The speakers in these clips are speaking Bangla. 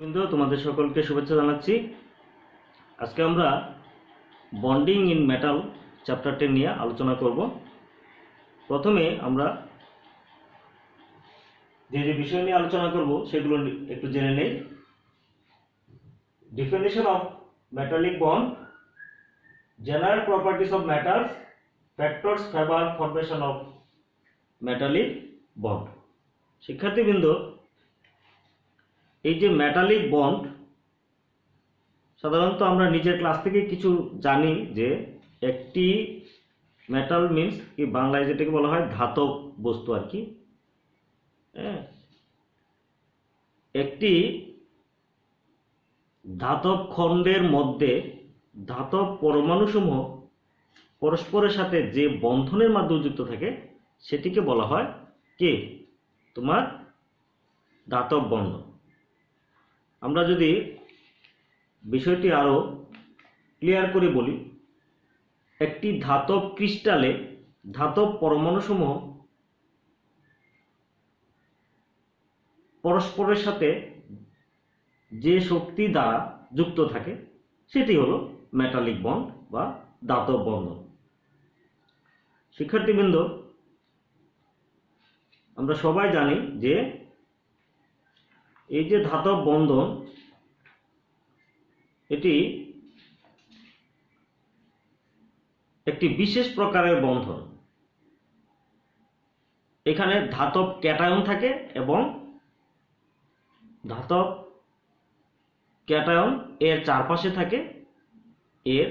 বন্ধু তোমাদের সকলকে শুভেচ্ছা জানাচ্ছি। আজকে আমরা বন্ডিং ইন মেটাল চ্যাপ্টারটি নিয়ে আলোচনা করব। প্রথমে আমরা যে বিষয় নিয়ে আলোচনা করব সেগুলো একটু জেনে নেই। Definition of metallic bond, general properties of metals, factors favour formation of metallic bond. শিক্ষার্থীবৃন্দ, এই যে মেটালিক বন্ড সাধারণত আমরা নিজের ক্লাস থেকে কিছু জানি যে একটি মেটাল মিন্স কি বাংলায় যেটাকে বলা হয় ধাতব বস্তু আর কি। একটি ধাতব খণ্ডের মধ্যে ধাতব পরমাণুসমূহ পরস্পরের সাথে যে বন্ধনের মাধ্যমে যুক্ত থাকে সেটিকে বলা হয় কি তোমার ধাতব বন্ধন। আমরা যদি বিষয়টি আরো ক্লিয়ার করে বলি, একটি ধাতব ক্রিস্টালে ধাতব পরমাণুসমূহ পরস্পরের সাথে যে শক্তি দ্বারা যুক্ত থাকে সেটি হলো মেটালিক বন্ড বা ধাতব বন্ধন। শিক্ষার্থীবৃন্দ, আমরা সবাই জানি যে এই যে ধাতব বন্ধন এটি একটি বিশেষ প্রকারের বন্ধন। এখানে ধাতব ক্যাটায়ন থাকে এবং ধাতব ক্যাটায়ন এর চারপাশে থাকে এর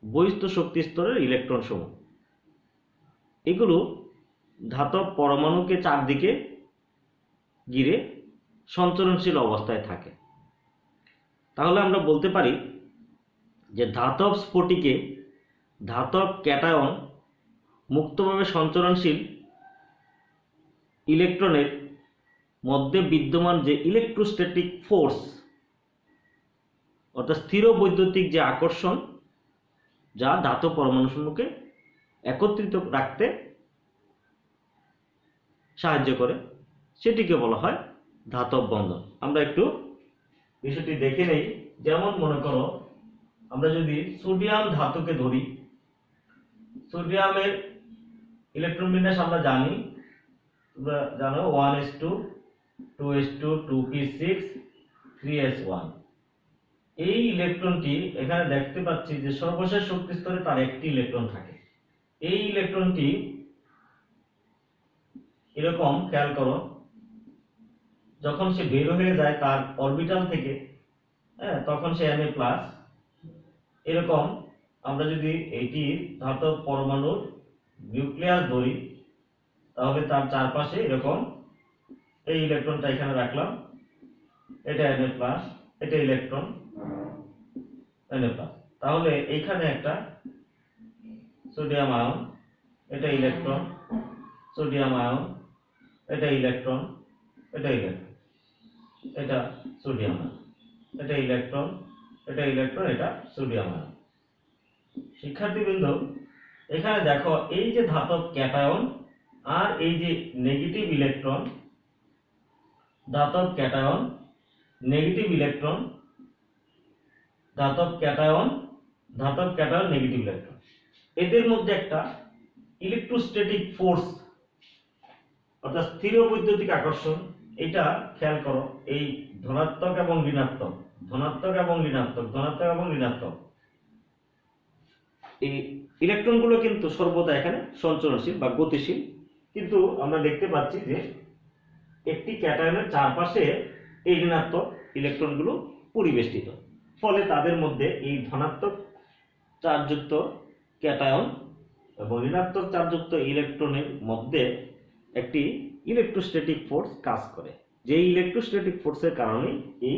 বহিস্থ শক্তি স্তরের ইলেকট্রন সমূহ। এগুলো ধাতব পরমাণুকে চারদিকে ঘিরে সঞ্চরণশীল অবস্থায় থাকে। তাহলে আমরা বলতে পারি যে ধাতব স্ফটিকে ধাতব ক্যাটায়ন মুক্তভাবে সঞ্চরণশীল ইলেকট্রনের মধ্যে বিদ্যমান যে ইলেকট্রোস্ট্যাটিক ফোর্স অর্থাৎ স্থির বৈদ্যুতিক যে আকর্ষণ যা ধাতব পরমাণুসমূহকে একত্রিত রাখতে সাহায্য করে সেটিকে বলা হয় ধাতব বন্ধন। আমরা একটু বিষয়টি দেখে নেই। যেমন মনে করো, আমরা যদি সোডিয়াম ধাতুকে ধরি, সোডিয়ামের ইলেকট্রন বিন্যাস আমরা জানি, তোমরা জানো 1s2 2s2 2p6 3s1। এই ইলেকট্রনটি এখানে দেখতে পাচ্ছি যে সর্বশেষ শক্তি স্তরে তার একটি ইলেকট্রন থাকে। এই ইলেকট্রনটি এরকম, খেয়াল করো, যখন সে বের হয়ে যায় তার অরবিটাল থেকে, তখন সে Na+। এরকম আমরা যদি এটি ধাতব পরমাণুর নিউক্লিয়াস ধরি তাহলে তার চারপাশে এরকম এই ইলেকট্রনটা এখানে রাখলাম, এটা Na+, এটা ইলেকট্রন Na+। তাহলে এইখানে একটা সোডিয়াম আয়ন, এটা ইলেকট্রন, সোডিয়াম আয়ন, এটা ইলেকট্রন, এটা ইলেকট্রন, এটা সোডিয়াম আয়ন, এটা ইলেকট্রন, এটা ইলেকট্রন, এটা সোডিয়াম আয়ন। শিক্ষার্থীবৃন্দ, এখানে দেখো এই যে ধাতব ক্যাটায়ন আর এই যে নেগেটিভ ইলেকট্রন, ধাতব ক্যাটায়ন নেগেটিভ ইলেকট্রন, ধাতব ক্যাটায়ন নেগেটিভ ইলেকট্রন, এদের মধ্যে একটা ইলেকট্রোস্ট্যাটিক ফোর্স অর্থাৎ স্থির বৈদ্যুতিক আকর্ষণ, এটা খেয়াল করো, এই ধনাত্মক এবং ঋণাত্মক, ধনাত্মক এবং ঋণাত্মক, ধনাত্মক এবং ঋণাত্মক এই ইলেকট্রনগুলো কিন্তু সর্বদা এখানে সঞ্চরণশীল বা গতিশীল। কিন্তু আমরা দেখতে পাচ্ছি যে একটি ক্যাটায়নের চারপাশে এই ঋণাত্মক ইলেকট্রনগুলো পরিবেষ্টিত, ফলে তাদের মধ্যে এই ধনাত্মক চার্জযুক্ত ক্যাটায়ন এবং ঋণাত্মক চার্জযুক্ত ইলেকট্রনের মধ্যে একটি ইলেকট্রোস্ট্যাটিক ফোর্স কাজ করে, যে ইলেকট্রোস্ট্যাটিক ফোর্সের কারণে এই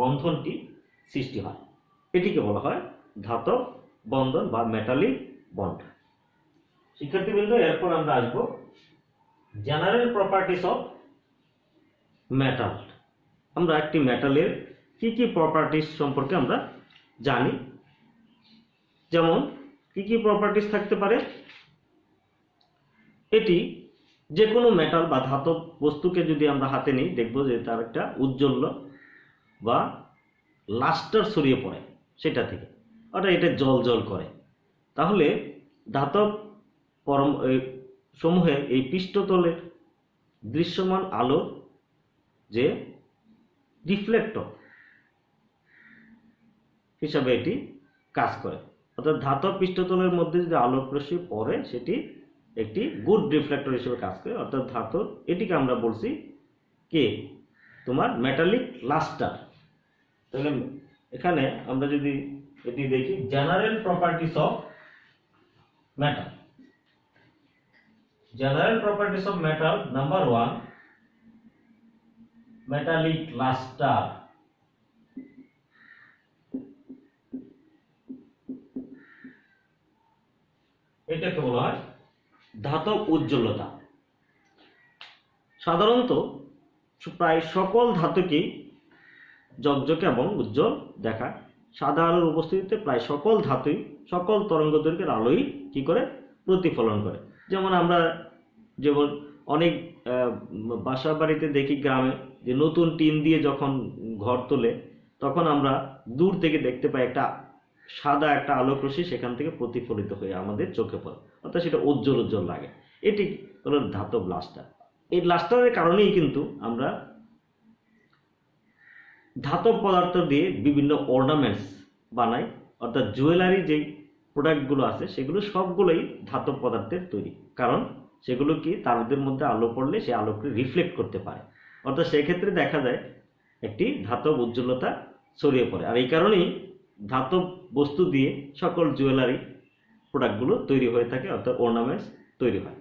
বন্ধনটি সৃষ্টি হয়। এটিকে বলা হয় ধাতব বন্ধন বা মেটালিক বন্ড। শিক্ষার্থীবৃন্দ, এরপর আমরা আসবো জেনারেল প্রপার্টিজ অফ মেটাল। আমরা একটি মেটালের কি কি প্রপার্টিজ সম্পর্কে আমরা জানি। যেমন কি কি প্রপার্টিজ থাকতে পারে, এটি যে কোনো মেটাল বা ধাতব বস্তুকে যদি আমরা হাতে নিই দেখব যে তার একটা উজ্জ্বল বা লাস্টার ছড়িয়ে পড়ে সেটা থেকে, অর্থাৎ এটা জল জল করে। তাহলে ধাতব সমূহের এই পৃষ্ঠতলের দৃশ্যমান আলোর যে রিফ্লেক্টর হিসাবে এটি কাজ করে, অর্থাৎ ধাতব পৃষ্ঠতলের মধ্যে যদি আলোক রশ্মি পড়ে সেটি একটি গুড রিফ্লেক্টর হিসেবে কাজ করে, অর্থাৎ ধাতব, এটিকে আমরা বলছি কে তোমার মেটালিক লাস্টার। তাহলে এখানে আমরা যদি এটি দেখি general properties of metal, general properties of metal number 1 metallic lustre. এটাকে বলা হয় ধাতব উজ্জ্বলতা। সাধারণত প্রায় সকল ধাতুকেই ঝকঝকে এবং উজ্জ্বল দেখায়। সাদা আলোর উপস্থিতিতে প্রায় সকল ধাতুই সকল তরঙ্গদৈর্ঘ্যের আলোই কি করে প্রতিফলন করে। যেমন আমরা অনেক বাসা বাড়িতে দেখি গ্রামে যে নতুন টিন দিয়ে যখন ঘর তোলে তখন আমরা দূর থেকে দেখতে পাই একটা সাদা একটা আলোক রশ্মি সেখান থেকে প্রতিফলিত হয়ে আমাদের চোখে পড়ে, অর্থাৎ সেটা উজ্জ্বল উজ্জ্বল লাগে। এটি হলো ধাতব লাস্টার। এই লাস্টারের কারণেই কিন্তু আমরা ধাতব পদার্থ দিয়ে বিভিন্ন অর্নামেন্টস বানাই, অর্থাৎ জুয়েলারি যে প্রোডাক্টগুলো আছে সেগুলো সবগুলোই ধাতব পদার্থের তৈরি, কারণ সেগুলো কি তারদের মধ্যে আলো পড়লে সে আলোকে রিফ্লেক্ট করতে পারে, অর্থাৎ সেক্ষেত্রে দেখা যায় একটি ধাতব উজ্জ্বলতা ছড়িয়ে পড়ে। আর এই কারণেই ধাতব বস্তু দিয়ে সকল জুয়েলারি প্রোডাক্টগুলো তৈরি হয়ে থাকে, অর্থাৎ অর্নামেন্টস তৈরি হয়।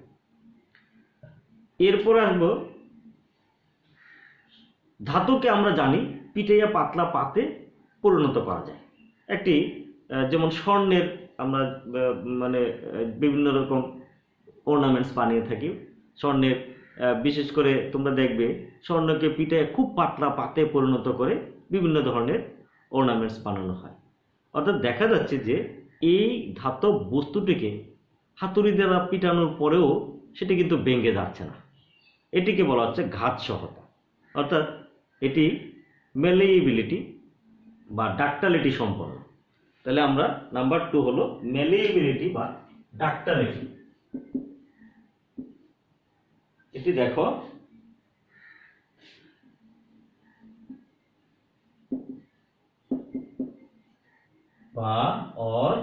এরপর আসবো ধাতুকে আমরা জানি পিটাইয়া পাতলা পাতে পরিণত করা যায়। একটি যেমন স্বর্ণের আমরা মানে বিভিন্ন রকম অর্নামেন্টস বানিয়ে থাকি। স্বর্ণের বিশেষ করে তোমরা দেখবে স্বর্ণকে পিটাইয়া খুব পাতলা পাতে পরিণত করে বিভিন্ন ধরনের অর্নামেন্টস বানানো হয়। অর্থাৎ দেখা যাচ্ছে যে এই ধাতব বস্তুটিকে হাতুড়ি দ্বারা পিটানোর পরেও সেটি কিন্তু ভেঙে যাচ্ছে না। এটিকে বলা হচ্ছে ঘাত সহতা, অর্থাৎ এটি মেলেইবিলিটি বা ডাক্টালিটি সম্পন্ন। তাহলে আমরা নাম্বার 2 হলো মেলেইবিলিটি বা ডাক্টালিটি। এটি দেখো বা और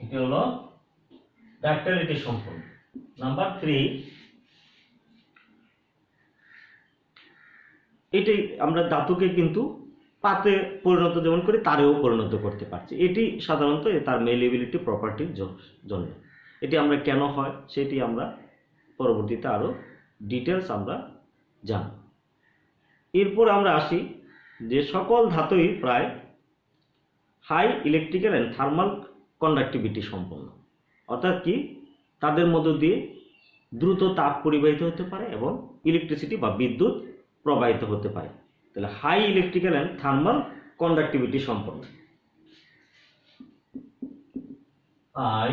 এটি হলো ডাক্টালিটি সম্পন্ন। নাম্বার 3 এটি আমরা ধাতুকে কিন্তু পাতে পরিণত যেমন করি তারেও পরিণত করতে পারছি। এটি সাধারণত তার মেলেবিলিটি প্রপার্টির জন্য। এটি আমরা কেন হয় সেটি আমরা পরবর্তীতে আরো ডিটেলস আমরা জানব। এরপর আমরা আসি যে সকল ধাতুই প্রায় high electrical and thermal conductivity সম্পন্ন, অর্থাৎ কি তাদের মধ্য দিয়ে দ্রুত তাপ পরিবাহিত হতে পারে এবং ইলেকট্রিসিটি বা বিদ্যুৎ প্রবাহিত হতে পারে। তাহলে high electrical and thermal conductivity সম্পন্ন। High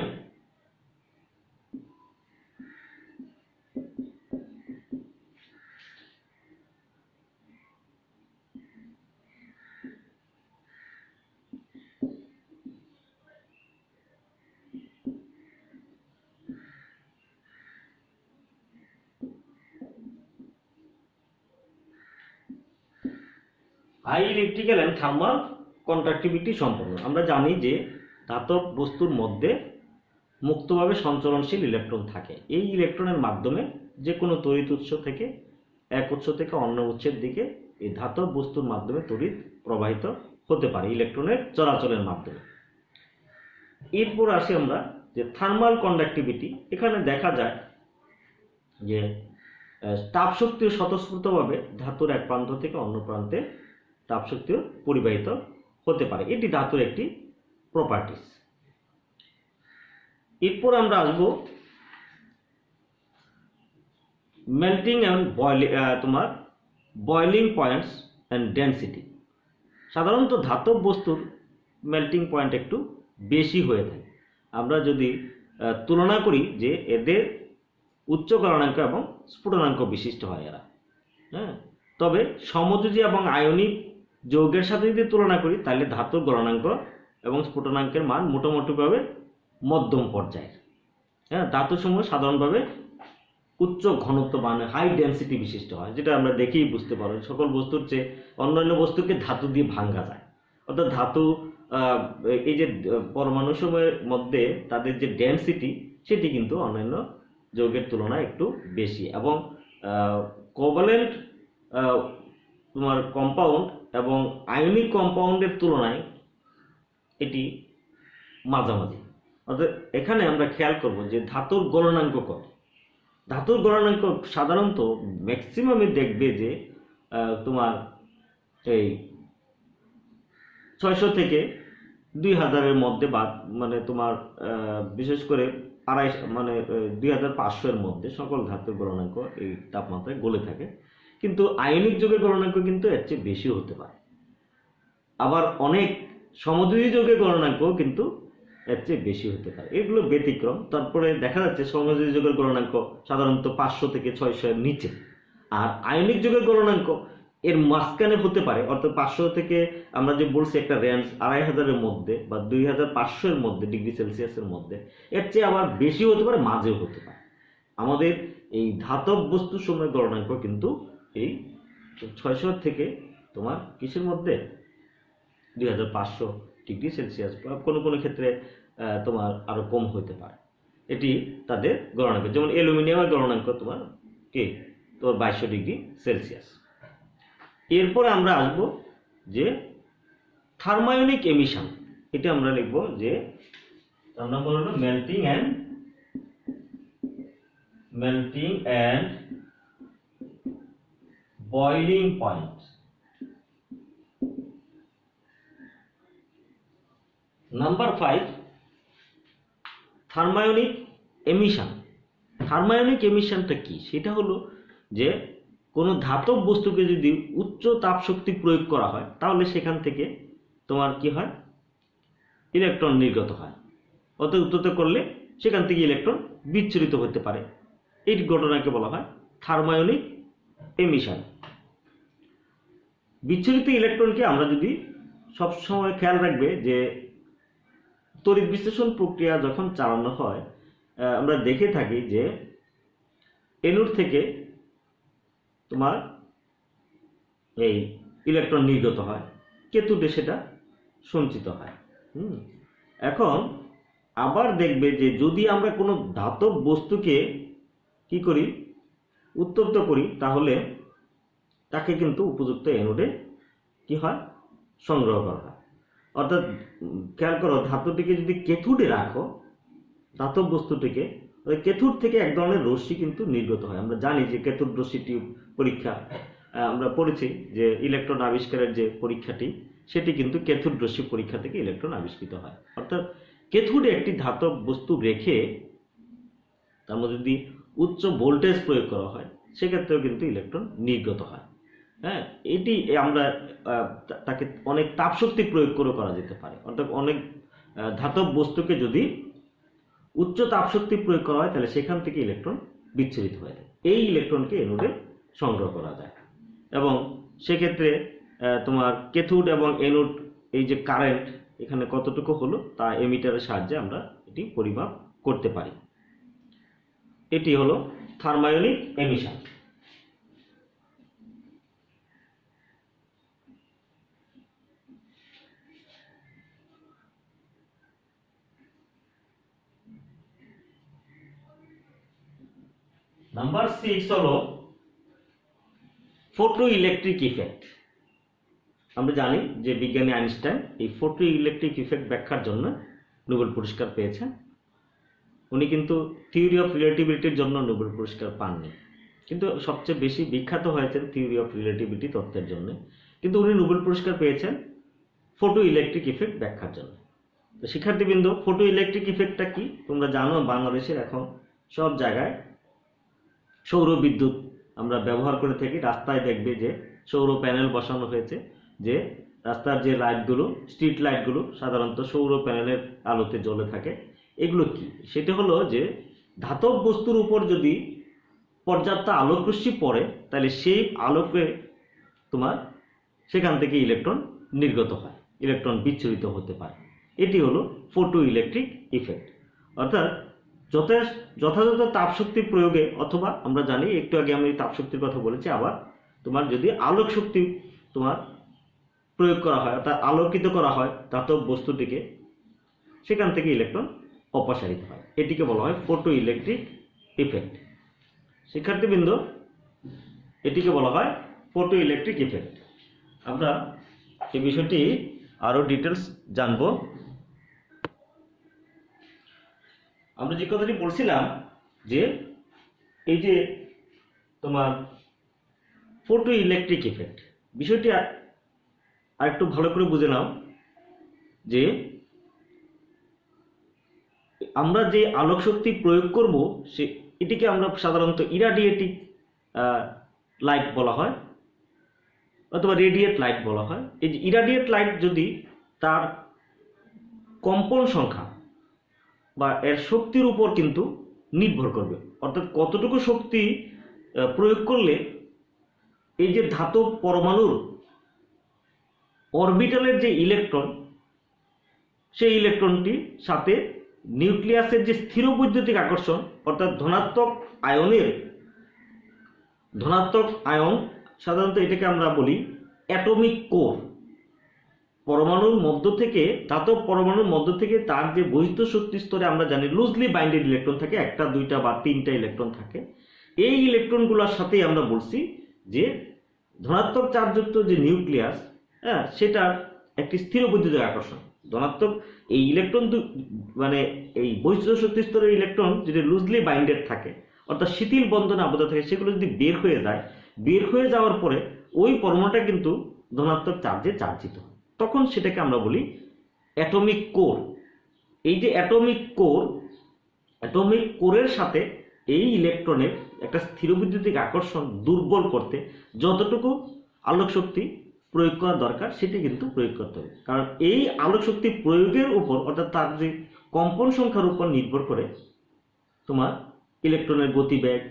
high electrical and thermal conductivity সম্পন্ন। আমরা জানি যে ধাতব বস্তুর মধ্যে মুক্তভাবে সঞ্চরণশীল ইলেকট্রন থাকে। এই ইলেকট্রনের মাধ্যমে যে কোনো তড়িৎ উৎস থেকে এক উৎস থেকে অন্য উৎসের দিকে এই ধাতব বস্তুর মাধ্যমে তড়িৎ প্রবাহিত হতে পারে ইলেকট্রনের চলাচলের মাধ্যমে। এরপর আসি আমরা যে থার্মাল কন্ডাক্টিভিটি। এখানে দেখা যায় যে তাপ শক্তিও স্বতঃস্ফূর্তভাবে ধাতুর এক প্রান্ত থেকে অন্য প্রান্তে তাপ শক্তিও পরিবাহিত হতে পারে। এটি ধাতুর একটি প্রপার্টিস। এরপর আমরা আসবো মেল্টিং অ্যান্ড তোমার বয়লিং পয়েন্টস অ্যান্ড ডেন্সিটি। সাধারণত ধাতব বস্তুর মেল্টিং পয়েন্ট একটু বেশি হয়ে থাকে। আমরা যদি তুলনা করি যে এদের উচ্চ গলনাঙ্ক এবং স্ফুটনাঙ্ক বিশিষ্ট হয় এরা। হ্যাঁ, তবে সমযোজী এবং আয়নিক যৌগের সাথে যদি তুলনা করি তাহলে ধাতুর গলনাঙ্ক এবং স্ফুটনাঙ্কের মান মোটামুটিভাবে মধ্যম পর্যায়ের। হ্যাঁ, ধাতুসমূহ সাধারণভাবে উচ্চ ঘনত্ব মানে হাই ডেন্সিটি বিশিষ্ট হয়, যেটা আমরা দেখেই বুঝতে পারো সকল বস্তুর চেয়ে অন্যান্য বস্তুকে ধাতু দিয়ে ভাঙা যায়। অর্থাৎ ধাতু এই যে পরমাণু সমূহের মধ্যে তাদের যে ডেন্সিটি সেটি কিন্তু অন্যান্য যৌগের তুলনায় একটু বেশি, এবং কোভালেন্ট তোমার কম্পাউন্ড এবং আয়নিক কম্পাউন্ডের তুলনায় এটি মাঝামাঝি। অর্থাৎ এখানে আমরা খেয়াল করব যে ধাতুর গলনাঙ্ক কত। ধাতুর গলনাঙ্ক সাধারণত ম্যাক্সিমামে দেখবে যে তোমার এই 600 থেকে 2000-এর মধ্যে, বা মানে তোমার বিশেষ করে 250 মানে 2500-এর মধ্যে সকল ধাতুর গলনাঙ্ক এই তাপমাত্রায় গলে থাকে। কিন্তু আয়নিক যৌগের গলনাঙ্ক কিন্তু এর চেয়ে বেশি হতে পারে। আবার অনেক সমযোজী যৌগের গলনাঙ্ক কিন্তু এর চেয়ে বেশি হতে পারে। এগুলো ব্যতিক্রম। তারপরে দেখা যাচ্ছে সমযোজী যৌগের গলনাঙ্ক সাধারণত 500 থেকে 600-এর নিচে, আর আয়নিক যৌগের গলনাঙ্ক এর মাঝখানে হতে পারে। অর্থাৎ 500 থেকে আমরা যে বলছি একটা রেঞ্জ 2500-এর মধ্যে বা 2500-এর মধ্যে ডিগ্রি সেলসিয়াসের মধ্যে, এর চেয়ে আবার বেশি হতে পারে, মাঝেও হতে পারে। আমাদের এই ধাতব বস্তুর সময় গলনাঙ্ক কিন্তু এই 600 থেকে তোমার কিসের মধ্যে 2500 ডিগ্রি সেলসিয়াস, কোনো কোনো ক্ষেত্রে তোমার আরো কম হতে পারে। এটি তাদের গলনাঙ্ক। যেমন অ্যালুমিনিয়ামের গলনাঙ্ক তোমার কি তোমার 2200 ডিগ্রি সেলসিয়াস। এরপরে আমরা আসবো যে থার্মায়নিক এমিশন। এটা আমরা লিখব যে তার নাম হলো melting and boiling point. Number 5, thermionic emission. Thermionic এমিশনটা কি? সেটা হলো যে কোনো ধাতব বস্তুকে যদি উচ্চ তাপ শক্তি প্রয়োগ করা হয় তাহলে সেখান থেকে তোমার কি হয়, ইলেকট্রন নির্গত হয়। অর্থাৎ উত্তপ্ত করলে সেখান থেকে ইলেকট্রন বিচ্ছুরিত হতে পারে। এই ঘটনাকে বলা হয় থার্মায়নিক এমিশন। বিচ্ছুরিত ইলেকট্রনকে আমরা যদি সবসময় খেয়াল রাখবে যে তড়িৎ বিশ্লেষণ প্রক্রিয়া যখন চালানো হয় আমরা দেখে থাকি যে এনোড থেকে তোমার এই ইলেকট্রন নির্গত হয়, কেতুতে সেটা সঞ্চিত হয়। এখন আবার দেখবে যে যদি আমরা কোনো ধাতব বস্তুকে কি করি, উত্তপ্ত করি, তাহলে তাকে কিন্তু উপযুক্ত এনোডে কি হয়, সংগ্রহ করা হয়। অর্থাৎ খেয়াল করো, ধাতুটিকে যদি কেথুডে রাখো, ধাতব বস্তুটিকে, কেথুড থেকে এক ধরনের রশ্মি কিন্তু নির্গত হয়। আমরা জানি যে কেথুড রশ্মি টিউব পরীক্ষা আমরা পড়েছি যে ইলেকট্রন আবিষ্কারের যে পরীক্ষাটি, সেটি কিন্তু কেথুড রশ্মি পরীক্ষা থেকে ইলেকট্রন আবিষ্কৃত হয়। অর্থাৎ কেথুডে একটি ধাতব বস্তু রেখে তার মধ্যে যদি উচ্চ ভোল্টেজ প্রয়োগ করা হয় সেক্ষেত্রেও কিন্তু ইলেকট্রন নির্গত হয়। হ্যাঁ, এটি আমরা তাকে অনেক তাপশক্তি প্রয়োগ করে করা যেতে পারে। অর্থাৎ অনেক ধাতব বস্তুকে যদি উচ্চ তাপশক্তি প্রয়োগ করা হয় তাহলে সেখান থেকে ইলেকট্রন বিচ্ছুরিত হয়ে যায়। এই ইলেকট্রনকে এনোডে সংগ্রহ করা যায়, এবং সেক্ষেত্রে তোমার ক্যাথোড এবং এনোড এই যে কারেন্ট এখানে কতটুকু হলো তা এমিটারের সাহায্যে আমরা এটি পরিমাপ করতে পারি। এটি হলো থার্মায়নিক এমিশন। নাম্বার 6 হলো ফটো ইলেকট্রিক ইফেক্ট। আমরা জানি যে বিজ্ঞানী আইনস্টাইন এই ফটো ইলেকট্রিক ইফেক্ট ব্যাখ্যার জন্য নোবেল পুরস্কার পেয়েছেন। উনি কিন্তু থিওরি অফ রিলেটিভিটির জন্য নোবেল পুরস্কার পাননি, কিন্তু সবচেয়ে বেশি বিখ্যাত হয়েছেন থিওরি অফ রিলেটিভিটি তত্ত্বের জন্য। কিন্তু উনি নোবেল পুরস্কার পেয়েছেন ফটো ইলেকট্রিক ইফেক্ট ব্যাখ্যার জন্য। তো শিক্ষার্থীবৃন্দ, ফটো ইলেকট্রিক ইফেক্টটা কি তোমরা জানো। বাংলাদেশের এখন সব জায়গায় সৌর বিদ্যুৎ আমরা ব্যবহার করে থাকি। রাস্তায় দেখবে যে সৌর প্যানেল বসানো হয়েছে, যে রাস্তার যে লাইটগুলো, স্ট্রিট লাইটগুলো সাধারণত সৌর প্যানেলের আলোতে জ্বলে থাকে। এগুলো কি? সেটা হলো যে ধাতব বস্তুর উপর যদি পর্যাপ্ত আলোক রশ্মি পড়ে, তাহলে সেই আলোকে তোমার সেখান থেকে ইলেকট্রন নির্গত হয়, ইলেকট্রন বিচ্ছুরিত হতে পারে। এটি হলো ফটো ইলেকট্রিক ইফেক্ট। অর্থাৎ যথাযথ তাপশক্তি প্রয়োগে, অথবা আমরা জানি একটু আগে আমি তাপশক্তির কথা বলেছি, আবার তোমার যদি আলোক শক্তি তোমার প্রয়োগ করা হয়, অর্থাৎ আলোকিত করা হয় ধাতব বস্তুটিকে, সেখান থেকে ইলেকট্রন অপসারিত হয়। এটিকে বলা হয় ফটো ইলেকট্রিক ইফেক্ট। শিক্ষার্থীবৃন্দ, এটিকে বলা হয় ফটো ইলেকট্রিক ইফেক্ট। আমরা এই বিষয়টি আরো ডিটেলস জানব। আমরা যে কথাটি বলছিলাম যে এই যে তোমার ফটো ইলেকট্রিক ইফেক্ট বিষয়টি আর একটু ভালো করে বুঝে নাও। যে আমরা যে আলোক শক্তি প্রয়োগ করব, সে এটিকে আমরা সাধারণত ইরাডিয়েটিং লাইট বলা হয়, অথবা রেডিয়েট লাইট বলা হয়। এই যে ইরাডিয়েট লাইট যদি তার কম্পন সংখ্যা বা এর শক্তির উপর কিন্তু নির্ভর করবে। অর্থাৎ কতটুকু শক্তি প্রয়োগ করলে এই যে ধাতব পরমাণুর অরবিটালের যে ইলেকট্রন, সেই ইলেকট্রনটির সাথে নিউক্লিয়াসের যে স্থির বৈদ্যুতিক আকর্ষণ, অর্থাৎ ধনাত্মক আয়ন, সাধারণত এটাকে আমরা বলি অ্যাটমিক কোর, পরমাণুর মধ্য থেকে, ধাতব পরমাণুর মধ্য থেকে তার যে বহিঃস্থ শক্তি স্তরে আমরা জানি লুজলি বাইন্ডেড ইলেকট্রন থাকে, একটা, দুইটা বা তিনটা ইলেকট্রন থাকে। এই ইলেকট্রনগুলোর সাথেই আমরা বলছি যে ধনাত্মক চার্জযুক্ত যে নিউক্লিয়াস, হ্যাঁ, সেটার একটি স্থির বৈদ্যুতিক আকর্ষণ। ধনাত্মক এই ইলেকট্রন মানে এই বহিঃস্থ শক্তি স্তরের ইলেকট্রন যদি লুজলি বাইন্ডেড থাকে, অর্থাৎ শিথিল বন্ধনে আবদ্ধ থাকে, সেগুলো যদি বের হয়ে যায়, বের হয়ে যাওয়ার পরে ওই পরমাণুটা কিন্তু ধনাত্মক চার্জে চার্জিত হয়, তখন সেটাকে আমরা বলি অ্যাটমিক কোর। এই যে অ্যাটমিক কোরের সাথে এই ইলেকট্রনের একটা স্থিরবৈদ্যুতিক আকর্ষণ দুর্বল করতে যতটুকু আলোক শক্তি প্রয়োগ করা দরকার, সেটি কিন্তু প্রয়োগ করতে হবে। কারণ এই আলোক শক্তি প্রয়োগের উপর, অর্থাৎ তার যে কম্পন সংখ্যার উপর নির্ভর করে তোমার ইলেকট্রনের গতিবেগ,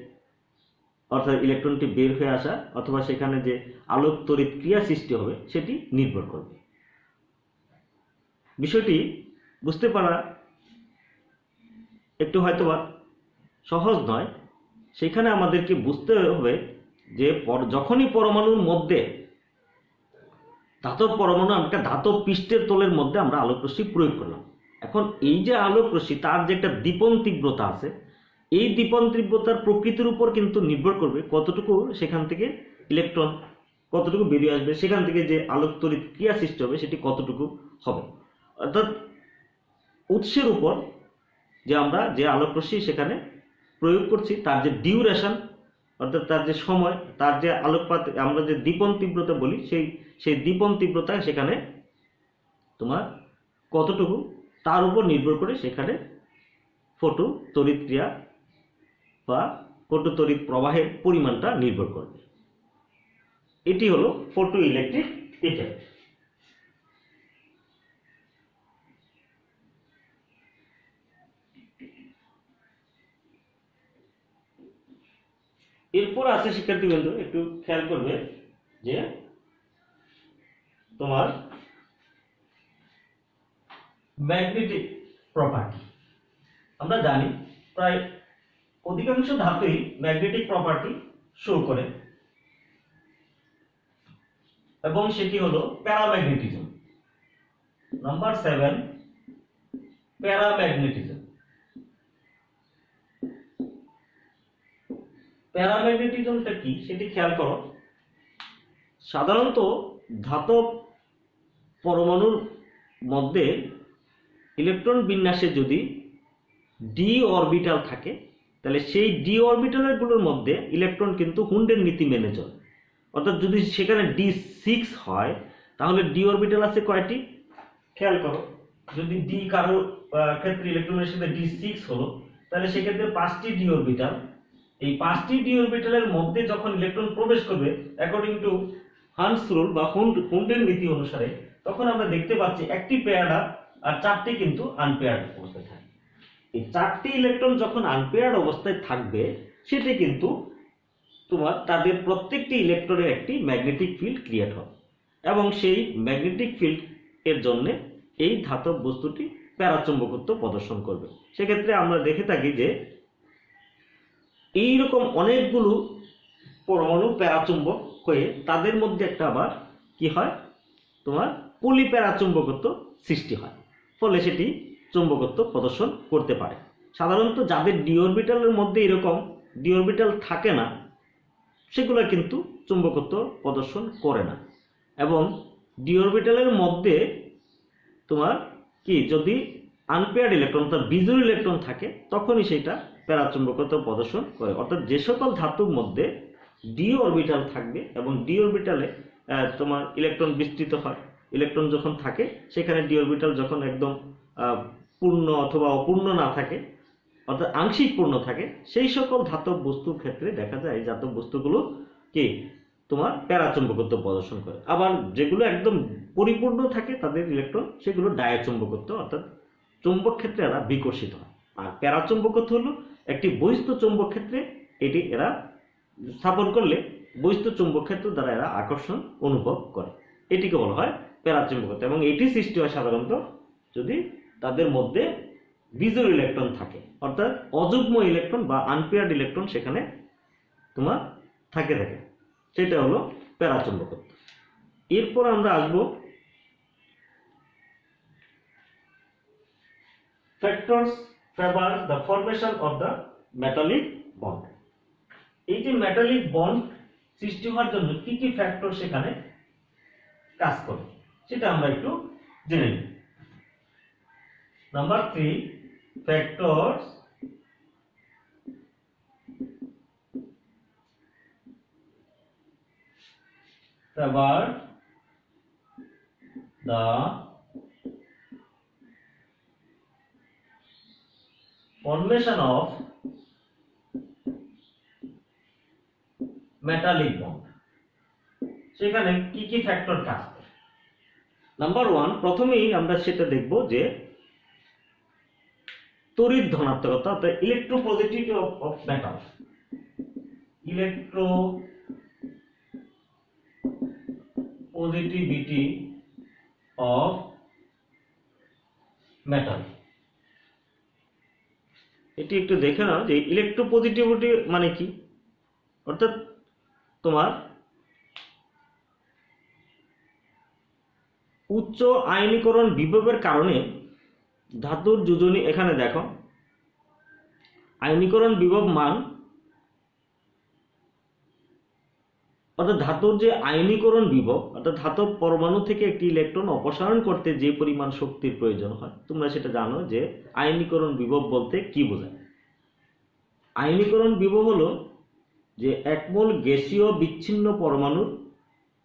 অর্থাৎ ইলেকট্রনটি বের হয়ে আসা অথবা সেখানে যে আলোক তড়িৎ ক্রিয়া সৃষ্টি হবে, সেটি নির্ভর করবে। বিষয়টি বুঝতে পারা একটু হয়তোবা সহজ নয়। সেখানে আমাদেরকে বুঝতে হবে যে যখনই পরমাণুর মধ্যে ধাতব পরমাণু, একটা ধাতব পৃষ্ঠের তলের মধ্যে আমরা আলোক রশ্মি প্রয়োগ করলাম। এখন এই যে আলোক রশ্মি, তার যে একটা দীপন তীব্রতা আছে, এই দীপন তীব্রতার প্রকৃতির উপর কিন্তু নির্ভর করবে কতটুকু সেখান থেকে ইলেকট্রন কতটুকু বেরিয়ে আসবে, সেখান থেকে যে আলোক তড়িৎ ক্রিয়া সৃষ্টি হবে সেটি কতটুকু হবে। অর্থাৎ উৎসের উপর যে আমরা যে আলোক রশ্মি সেখানে প্রয়োগ করছি, তার যে ডিউরেশন, অর্থাৎ তার যে সময়, তার যে আলোকপাত আমরা যে দীপন তীব্রতা বলি, সেই দীপন তীব্রতা সেখানে তোমার কতটুকু, তার উপর নির্ভর করে সেখানে ফটো তড়িৎ ক্রিয়া বা ফটো তড়িৎ প্রবাহের পরিমাণটা নির্ভর করবে। এটি হলো ফটো ইলেকট্রিক ইফেক্ট। এরপর আছে শিক্ষার্থীবৃন্দ, একটু খেয়াল করবে যে তোমার ম্যাগনেটিক প্রপার্টি। আমরা জানি প্রায় অধিকাংশ ধাতুই ম্যাগনেটিক প্রপার্টি শো করে, এবং সেটি হলো প্যারাম্যাগনেটিজম। Number 7, paramagnetism. প্যারাম্যাগনেটিজমটা কি সেটি খেয়াল করো। সাধারণত ধাতব পরমাণুর মধ্যে ইলেকট্রন বিন্যাসে যদি ডি অরবিটাল থাকে, তাহলে সেই ডি অরবিটালের গুলোর মধ্যে ইলেকট্রন কিন্তু হুন্ডের নীতি মেনে চলে। অর্থাৎ যদি সেখানে D6 হয়, তাহলে ডি অরবিটাল আছে কয়টি? খেয়াল করো, যদি ডি কারো ক্ষেত্রে ইলেকট্রনের সাথে D6 হলো, তাহলে সেক্ষেত্রে 5টি ডি অরবিটাল, এই 5টি ডি অরবিটালের মধ্যে যখন ইলেকট্রন প্রবেশ করবে অ্যাকর্ডিং টু হান্স রুল বা হুন্ডের নীতি অনুসারে, তখন আমরা দেখতে পাচ্ছি একটি পেয়ার্ড আর 4টি কিন্তু আনপেয়ার্ড অবস্থায় থাকে। এই 4টি ইলেকট্রন যখন আনপেয়ার্ড অবস্থায় থাকবে, সেটি কিন্তু তোমার তাদের প্রত্যেকটি ইলেকট্রনের একটি ম্যাগনেটিক ফিল্ড ক্রিয়েট হবে, এবং সেই ম্যাগনেটিক ফিল্ড এর জন্য এই ধাতব বস্তুটি প্যারাচুম্বকত্ব প্রদর্শন করবে। সেক্ষেত্রে আমরা দেখে থাকি যে এইরকম অনেকগুলো পরমাণু প্যারাচুম্বক হয়ে তাদের মধ্যে একটা আবার কি হয়, তোমার পলিপ্যারাচুম্বকত্ব সৃষ্টি হয়, ফলে সেটি চুম্বকত্ব প্রদর্শন করতে পারে। সাধারণত যাদের ডি অরবিটালের মধ্যে এরকম ডি অরবিটাল থাকে না, সেগুলো কিন্তু চুম্বকত্ব প্রদর্শন করে না। এবং ডি অরবিটালের মধ্যে তোমার কি যদি আনপেয়ার্ড ইলেকট্রন অর্থাৎ বিজোড় ইলেকট্রন থাকে, তখনই সেটা প্যারাচুম্বকত্ব প্রদর্শন করে। অর্থাৎ যে সকল ধাতুর মধ্যে ডি অরবিটাল থাকবে এবং ডি অরবিটালে তোমার ইলেকট্রন বিস্তৃত হয়, ইলেকট্রন যখন থাকে সেখানে ডি অরবিটাল যখন একদম পূর্ণ অথবা অপূর্ণ না থাকে, অর্থাৎ আংশিক পূর্ণ থাকে, সেই সকল ধাতব বস্তুর ক্ষেত্রে দেখা যায় এই ধাতব বস্তুগুলো কি তোমার প্যারাচুম্বকত্ব প্রদর্শন করে। আবার যেগুলো একদম পরিপূর্ণ থাকে তাদের ইলেকট্রন, সেগুলো ডায়াচুম্বকত্ব অর্থাৎ চুম্বক ক্ষেত্রে এরা বিকর্ষিত হয়। আর প্যারাচুম্বকত্ব হলো একটি বহিস্থ চুম্বক ক্ষেত্রে এটি এরা স্থাপন করলে বহিস্থ চুম্বক ক্ষেত্র দ্বারা এরা আকর্ষণ অনুভব করে, এটিকে বলা হয় প্যারাচুম্বকত্ব। এবং এটি সৃষ্টি হয় সাধারণত যদি তাদের মধ্যে বিজোড় ইলেকট্রন থাকে, অর্থাৎ অযুগ্ম ইলেকট্রন বা আনপেয়ার্ড ইলেকট্রন সেখানে তোমার থাকে, সেটা হলো প্যারাচুম্বকত্ব। এরপর আমরা আসবো factors favour the formation of the metallic bond. এই যে মেটালিক বন্ড সৃষ্টি হওয়ার জন্য কি কি ফ্যাক্টর সেখানে কাজ করে, সেটা আমরা একটু জেনে নিই। Number 3, factors favor the formation of metallic bond। সেখানে কি কি ফ্যাক্টর কাজ করে? নাম্বার 1, প্রথমেই আমরা সেটা দেখব যে তড়িৎ ধনাত্মকতা অর্থাৎ ইলেকট্রোপজিটিভিটি অফ মেটাল। ইলেকট্রোপজিটিভিটি অফ মেটাল, এটি একটু দেখে নাও যে ইলেকট্রোপজিটিভিটি মানে কি। অর্থাৎ তোমার উচ্চ আয়নীকরণ বিভবের কারণে ধাতুর যোজনী, এখানে দেখো আয়নীকরণ বিভব মান, অর্থাৎ ধাতুর যে আয়নীকরণ বিভব, অর্থাৎ ধাতব পরমাণু থেকে একটি ইলেকট্রন অপসারণ করতে যে পরিমাণ শক্তির প্রয়োজন হয়, তোমরা সেটা জানো যে আয়নীকরণ বিভব বলতে কি বোঝায়। আয়নীকরণ বিভব হলো যে এক মোল গ্যাসীয় বিচ্ছিন্ন পরমাণুর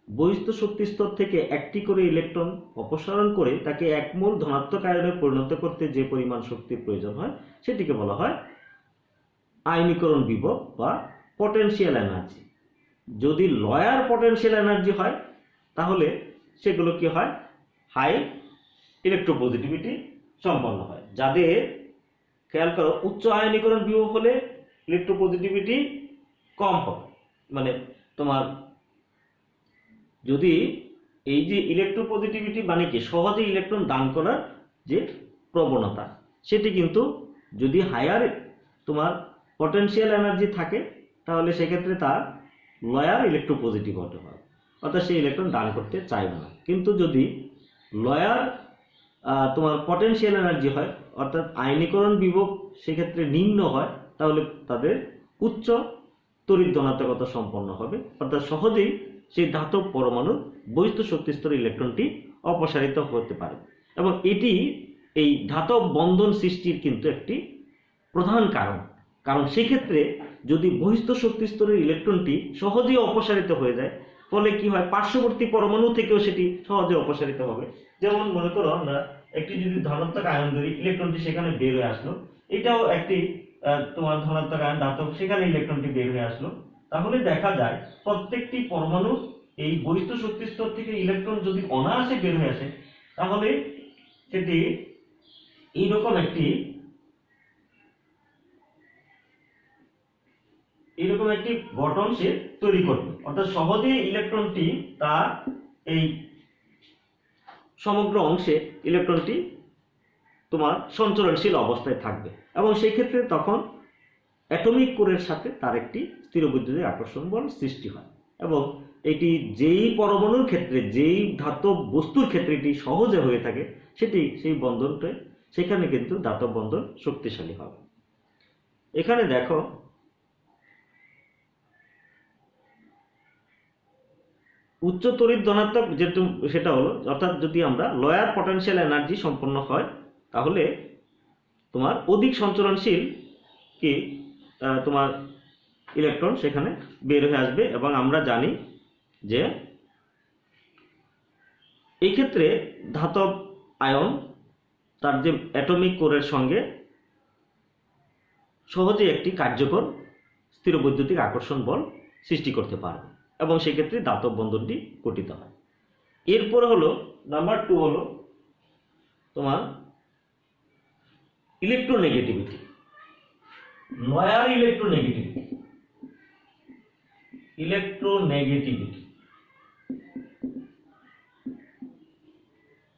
বহিস্থ শক্তি স্তর থেকে একটি করে ইলেকট্রন অপসারণ করে তাকে এক মোল ধনাত্মক আয়নে পরিণত করতে যে পরিমাণ শক্তির প্রয়োজন হয়, সেটিকে বলা হয় আয়নীকরণ বিভব বা পটেনশিয়াল এনার্জি। যদি লয়ার পটেনশিয়াল এনার্জি হয় তাহলে সেগুলো কি হয়, হাই ইলেকট্রোপজিটিভিটি সম্পন্ন হয়। যাদের খেয়াল করো উচ্চ আয়নীকরণ বিভব হলে ইলেকট্রোপজিটিভিটি কম হবে, মানে তোমার যদি এই যে ইলেকট্রোপজিটিভিটি মানে কি সহজে ইলেকট্রন দান করার যে প্রবণতা, সেটি কিন্তু যদি হায়ার তোমার পটেনশিয়াল এনার্জি থাকে তাহলে সেক্ষেত্রে তার লয়ার ইলেকট্রোপজিটিভ হতে হয়, অর্থাৎ সেই ইলেকট্রন দান করতে চাইবে না। কিন্তু যদি লয়ার তোমার পটেনশিয়াল এনার্জি হয়, অর্থাৎ আয়নীকরণ বিভব সেক্ষেত্রে নিম্ন হয়, তাহলে তাদের উচ্চ তড়িৎ ধনাত্মকতা সম্পন্ন হবে, অর্থাৎ সহজেই সেই ধাতব পরমাণুর বহিস্থ শক্তি স্তরে ইলেকট্রনটি অপসারিত হতে পারে। এবং এটি এই ধাতব বন্ধন সৃষ্টির কিন্তু একটি প্রধান কারণ। কারণ সেক্ষেত্রে যদি বহিস্থ শক্তি স্তরের ইলেকট্রনটি সহজেই অপসারিত হয়ে যায়, ফলে কি হয়, পার্শ্ববর্তী পরমাণু থেকেও সেটি সহজে অপসারিত হবে। যেমন মনে করো আমরা একটি যদি ধনাত্মক আয়ন ধরি, ইলেকট্রনটি সেখানে বের হয়ে আসলো, এটাও একটি তোমার ধনাত্মক আয়ন ধাতব, সেখানে ইলেকট্রনটি বের হয়ে আসলো। তাহলে দেখা যায় প্রত্যেকটি পরমাণু এই বহিস্থ শক্তি স্তর থেকে ইলেকট্রন যদি অনায়াসে বের হয়ে আসে, তাহলে সেটি এইরকম একটি গঠন সে তৈরি করবে, অর্থাৎ সহজে ইলেকট্রনটি তার এই সমগ্র অংশে ইলেকট্রনটি তোমার সঞ্চরণশীল অবস্থায় থাকবে, এবং সেই ক্ষেত্রে তখন অ্যাটমিক কোরের সাথে তার একটি স্থিরবৈদ্যুতিক আকর্ষণ বল সৃষ্টি হয়, এবং এটি যেই পরমাণুর ক্ষেত্রে, যেই ধাতব বস্তুর ক্ষেত্রে এটি সহজে হয়ে থাকে, সেই বন্ধনটা সেখানে কিন্তু ধাতব বন্ধন শক্তিশালী হবে। এখানে দেখো উচ্চ তড়িৎ ধনাত্মক যেটা সেটা হলো, অর্থাৎ যদি আমরা লোয়ার পটেনশিয়াল এনার্জি সম্পন্ন হয়, তাহলে তোমার অধিক সঞ্চরণশীল কি তোমার ইলেকট্রন সেখানে বের হয়ে আসবে। এবং আমরা জানি যে এই ক্ষেত্রে ধাতব আয়ন তার যে অ্যাটমিক কোরের সঙ্গে সহজে একটি কার্যকর স্থিরবৈদ্যুতিক আকর্ষণ বল সৃষ্টি করতে পারবে, এবং সেক্ষেত্রে ধাতব বন্ধনটি গঠিত হয়। এরপর হলো নাম্বার 2 হলো তোমার ইলেকট্রোনেগেটিভিটি, লোয়ার ইলেকট্রোনেগেটিভিটি।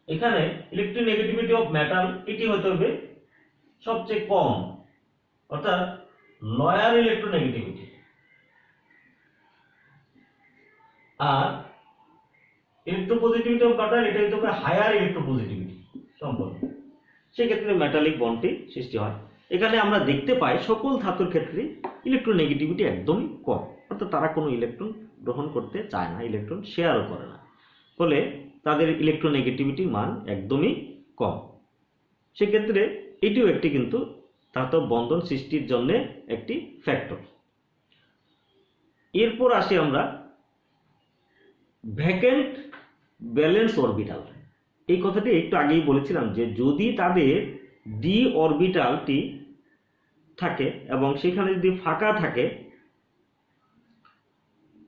এখানে ইলেকট্রোনেগেটিভিটি অফ মেটাল এটি হতে হবে সবচেয়ে কম, অর্থাৎ লোয়ার ইলেকট্রোনেগেটিভিটি। আর ইলেকট্রোপজিটিভিটি অফ মেটাল এটা হতে হবে হায়ার ইলেকট্রোপজিটিভিটি সম্পন্ন, সেক্ষেত্রে মেটালিক বন্ডটি সৃষ্টি হয়। এখানে আমরা দেখতে পাই সকল ধাতুর ক্ষেত্রে ইলেকট্রোনেগেটিভিটি একদমই কম, অর্থাৎ তারা কোনো ইলেকট্রন গ্রহণ করতে চায় না, ইলেকট্রন শেয়ারও করে না, ফলে তাদের ইলেকট্রোনেগেটিভিটির মান একদমই কম। সেক্ষেত্রে এটিও একটি কিন্তু ধাতব বন্ধন সৃষ্টির জন্য একটি ফ্যাক্টর। এরপর আসি আমরা ভ্যাকেন্ট ব্যালেন্স অরবিটাল। এই কথাটি একটু আগেই বলেছিলাম যে যদি তাদের ডি অরবিটালটি থাকে এবং সেখানে যদি ফাঁকা থাকে,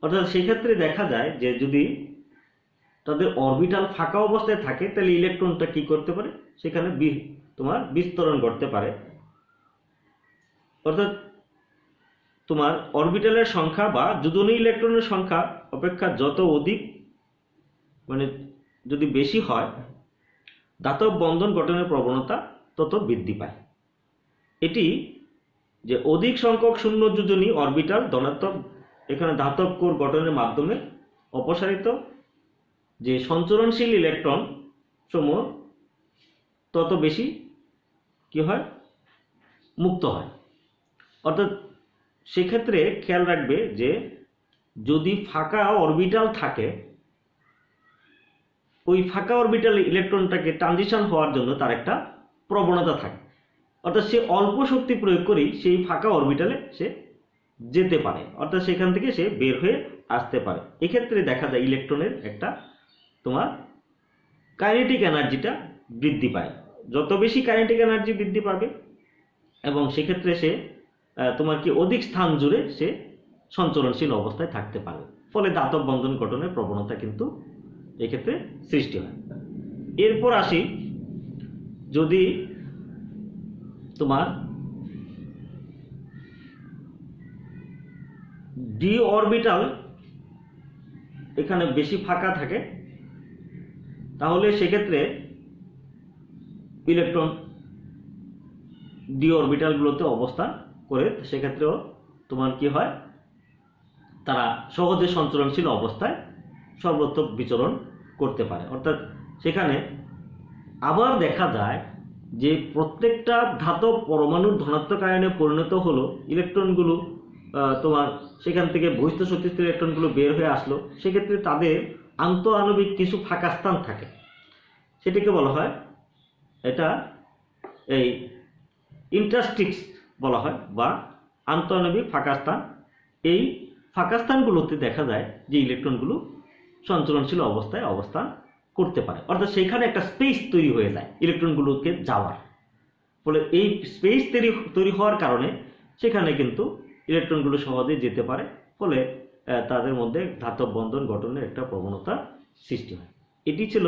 অর্থাৎ সেক্ষেত্রে দেখা যায় যে যদি তাদের অরবিটাল ফাঁকা অবস্থায় থাকে, তাহলে ইলেকট্রনটা কি করতে পারে, সেখানে তোমার বিস্তরণ করতে পারে। অর্থাৎ তোমার অরবিটালের সংখ্যা বা যোজনী ইলেকট্রনের সংখ্যা অপেক্ষা যত অধিক মানে যদি বেশি হয়, ধাতব বন্ধন গঠনের প্রবণতা তত বৃদ্ধি পায়। এটি যে অধিক সংখ্যক শূন্য যোজনী অরবিটাল ধনাত্মক এখানে ধাতব কোর গঠনের মাধ্যমে অপসারিত যে সঞ্চরণশীল ইলেকট্রন সমূহ তত বেশি কি হয়, মুক্ত হয়। অর্থাৎ সেক্ষেত্রে খেয়াল রাখবে যে যদি ফাঁকা অরবিটাল থাকে, ওই ফাঁকা অরবিটাল ইলেকট্রনটাকে ট্রানজিশন হওয়ার জন্য তার একটা প্রবণতা থাকে, অর্থাৎ সে অল্প শক্তি প্রয়োগ করেই সেই ফাঁকা অরবিটালে সে যেতে পারে, অর্থাৎ সেখান থেকে সে বের হয়ে আসতে পারে। এক্ষেত্রে দেখা যায় ইলেকট্রনের একটা তোমার কাইনেটিক এনার্জিটা বৃদ্ধি পায়, যত বেশি কাইনেটিক এনার্জি বৃদ্ধি পাবে এবং সেক্ষেত্রে সে তোমার কি অধিক স্থান জুড়ে সে সঞ্চরণশীল অবস্থায় থাকতে পারবে, ফলে ধাতব বন্ধন গঠনের প্রবণতা কিন্তু এক্ষেত্রে সৃষ্টি হয়। এরপর আসি যদি তোমার ডি অরবিটাল এখানে বেশি ফাঁকা থাকে, তাহলে সেক্ষেত্রে ইলেকট্রন ডি অরবিটালগুলোতে অবস্থান করে সেক্ষেত্রেও তোমার কি হয়, তারা সহজে সঞ্চরণশীল অবস্থায় সর্বত্র বিচরণ করতে পারে। অর্থাৎ সেখানে আবার দেখা যায় যে প্রত্যেকটা ধাতব পরমাণুর ধনাত্মক আয়নে পরিণত হলো, ইলেকট্রনগুলো তোমার সেখান থেকে বহিস্থ শক্তিস্থির ইলেকট্রনগুলো বের হয়ে আসলো, সেক্ষেত্রে তাদের আন্তঃআণবিক কিছু ফাঁকা স্থান থাকে, সেটিকে বলা হয় এটা এই ইন্টারস্টিক্স বলা হয় বা আন্তঃআণবিক ফাঁকা স্থান। এই ফাঁকা স্থানগুলোতে দেখা যায় যে ইলেকট্রনগুলো সঞ্চরণশীল অবস্থায় অবস্থান করতে পারে, অর্থাৎ সেখানে একটা স্পেস তৈরি হয়ে যায় ইলেকট্রনগুলোকে যাওয়ার ফলে। এই স্পেস তৈরি হওয়ার কারণে সেখানে কিন্তু ইলেকট্রনগুলো সহজেই যেতে পারে, ফলে তাদের মধ্যে ধাতব বন্ধন গঠনের একটা প্রবণতা সৃষ্টি হয়। এটি ছিল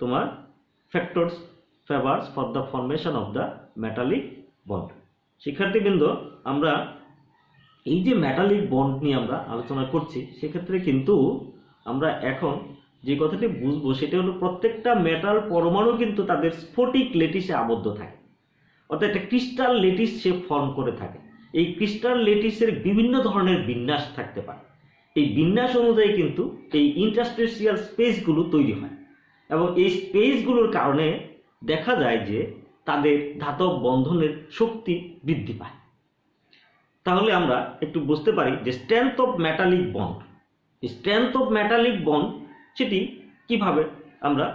তোমার factors favours for the formation of the metallic bond. শিক্ষার্থীবৃন্দ, আমরা এই যে মেটালিক বন্ড নিয়ে আমরা আলোচনা করছি, সেক্ষেত্রে কিন্তু আমরা এখন যে কথাটি বুঝবো সেটা হলো প্রত্যেকটা মেটাল পরমাণু কিন্তু তাদের স্ফটিক লেটিসে আবদ্ধ থাকে, অর্থাৎ একটা ক্রিস্টাল লেটিস সে ফর্ম করে থাকে। এই ক্রিস্টাল লেটিসের বিভিন্ন ধরনের বিন্যাস থাকতে পারে। এই বিন্যাস অনুযায়ী কিন্তু এই ইন্টারস্টেশিয়াল স্পেসগুলো তৈরি হয়, এবং এই স্পেসগুলোর কারণে দেখা যায় যে তাদের ধাতব বন্ধনের শক্তি বৃদ্ধি পায়। তাহলে আমরা একটু বুঝতে পারি যে strength of metallic bond, strength of metallic bond সেটি কিভাবে আমরা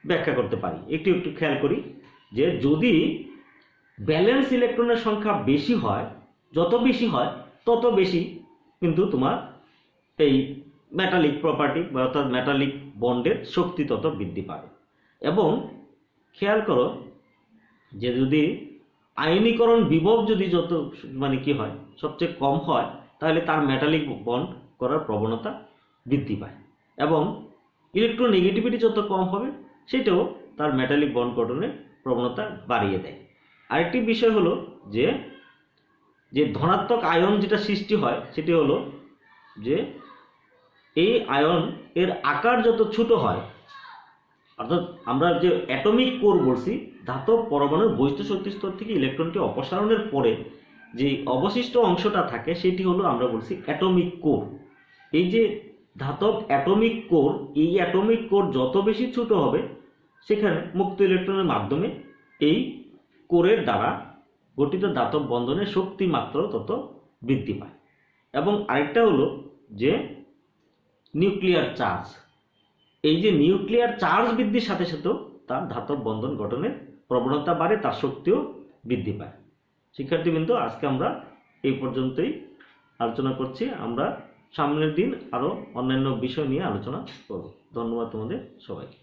ব্যাখ্যা করতে পারি। একটু একটু খেয়াল করি যে যদি ব্যালেন্স ইলেকট্রনের সংখ্যা বেশি হয়, যত বেশি হয় তত বেশি কিন্তু তোমার এই মেটালিক প্রপার্টি বা অর্থাৎ মেটালিক বন্ডের শক্তি তত বৃদ্ধি পাবে। এবং খেয়াল করো যে যদি আয়নীকরণ বিভব যদি যত কি হয় সবচেয়ে কম হয়, তাহলে তার মেটালিক বন্ড করার প্রবণতা বৃদ্ধি পায়, এবং ইলেকট্রোনেগেটিভিটি যত কম হবে সেটাও তার মেটালিক বন্ড গঠনের প্রবণতা বাড়িয়ে দেয়। আরেকটি বিষয় হলো যে ধনাত্মক আয়ন যেটা সৃষ্টি হয় সেটি হলো যে এই আয়ন এর আকার যত ছোট হয়, অর্থাৎ আমরা যে অ্যাটমিক কোর বলছি, ধাতব পরমাণুর বহিস্থ শক্তি স্তর থেকে ইলেকট্রনটি অপসারণের পরে যে অবশিষ্ট অংশটা থাকে সেটি হলো আমরা বলছি অ্যাটমিক কোর। এই যে ধাতব অ্যাটমিক কোর, এই অ্যাটমিক কোর যত বেশি ছোট হবে, সেখানে মুক্ত ইলেকট্রনের মাধ্যমে এই কোরের দ্বারা গঠিত ধাতব বন্ধনের শক্তি মাত্রা তত বৃদ্ধি পায়। এবং আরেকটা হলো যে নিউক্লিয়ার চার্জ, এই যে নিউক্লিয়ার চার্জ বৃদ্ধির সাথে সাথেও তার ধাতব বন্ধন গঠনের প্রবণতা বাড়ে, তার শক্তিও বৃদ্ধি পায়। শিক্ষার্থীবৃন্দ, আজকে আমরা এই পর্যন্তই আলোচনা করছি। আমরা সামনের দিন আরো অন্যান্য বিষয় নিয়ে আলোচনা করব। ধন্যবাদ তোমাদের সবাইকে।